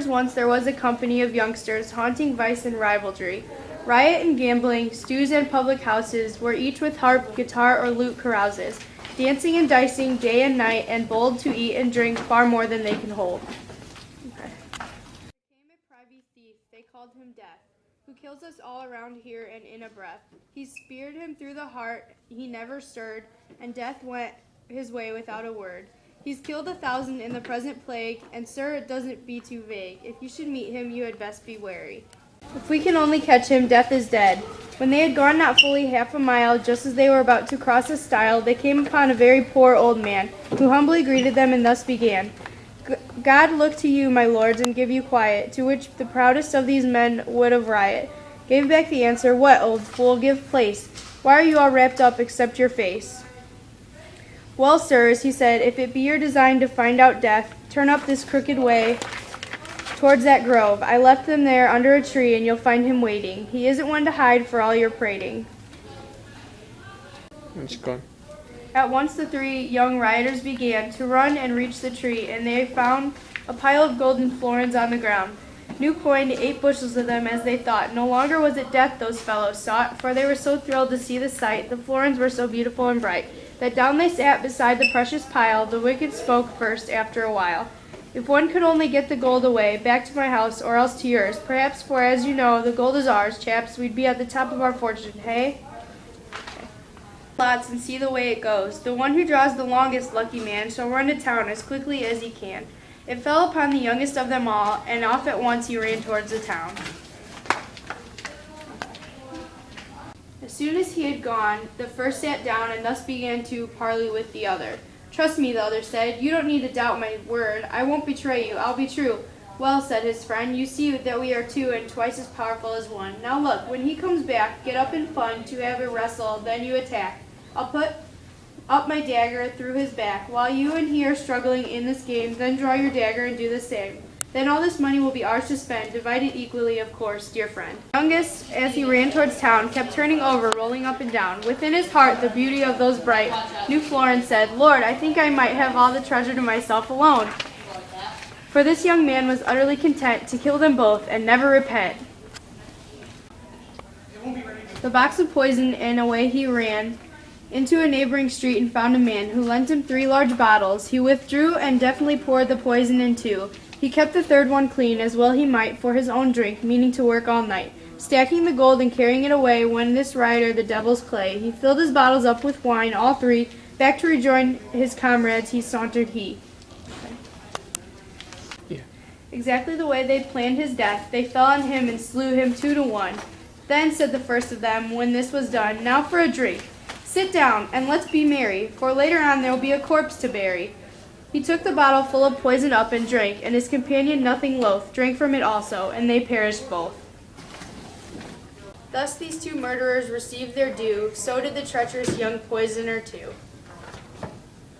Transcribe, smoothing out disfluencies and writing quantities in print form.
Once there was a company of youngsters haunting vice and rivalry, riot and gambling, stews and public houses, where each with harp, guitar, or lute carouses, dancing and dicing day and night, and bold to eat and drink far more than they can hold. Okay. There came a privy thief, they called him Death, who kills us all around here and in a breath. He speared him through the heart, he never stirred, and death went his way without a word. He's killed 1,000 in the present plague, and sir, it doesn't be too vague. If you should meet him, you had best be wary. If we can only catch him, death is dead. When they had gone not fully half a mile, just as they were about to cross a stile, they came upon a very poor old man, who humbly greeted them and thus began. God look to you, my lords, and give you quiet, to which the proudest of these men would have riot. Gave back the answer, what, old fool, give place. Why are you all wrapped up except your face? Well, sirs, he said, if it be your design to find out death, turn up this crooked way towards that grove. I left them there under a tree, and you'll find him waiting. He isn't one to hide for all your prating. It's gone. At once the 3 young rioters began to run and reach the tree, and they found a pile of golden florins on the ground. New coined 8 bushels of them, as they thought. No longer was it death those fellows sought, for they were so thrilled to see the sight. The florins were so beautiful and bright, that down they sat beside the precious pile. The wicked spoke first after a while. If one could only get the gold away, back to my house, or else to yours, perhaps, for as you know, the gold is ours, chaps, we'd be at the top of our fortune, hey? Lots and see the way it goes. The one who draws the longest, lucky man, shall run to town as quickly as he can. It fell upon the youngest of them all, and off at once he ran towards the town. As soon as he had gone, the first sat down and thus began to parley with the other. Trust me, the other said, you don't need to doubt my word. I won't betray you, I'll be true. Well, said his friend, you see that we are 2 and twice as powerful as 1. Now look, when he comes back, get up in fun to have a wrestle, then you attack. I'll put up my dagger through his back. While you and he are struggling in this game, then draw your dagger and do the same. Then all this money will be ours to spend, divided equally, of course, dear friend. The youngest, as he ran towards town, kept turning over, rolling up and down. Within his heart, the beauty of those bright new florins said, Lord, I think I might have all the treasure to myself alone. For this young man was utterly content to kill them both and never repent. The box of poison, and away he ran into a neighboring street and found a man who lent him 3 large bottles. He withdrew and deftly poured the poison in 2. He kept the 3rd one clean, as well he might, for his own drink, meaning to work all night. Stacking the gold and carrying it away, when this rioter the devil's clay, he filled his bottles up with wine, all 3, back to rejoin his comrades he sauntered he. Yeah. Exactly the way they'd planned his death, they fell on him and slew him 2 to 1. Then said the first of them, when this was done, now for a drink. Sit down, and let's be merry, for later on there'll be a corpse to bury. He took the bottle full of poison up and drank, and his companion, nothing loath, drank from it also, and they perished both. Thus these 2 murderers received their due, so did the treacherous young poisoner too.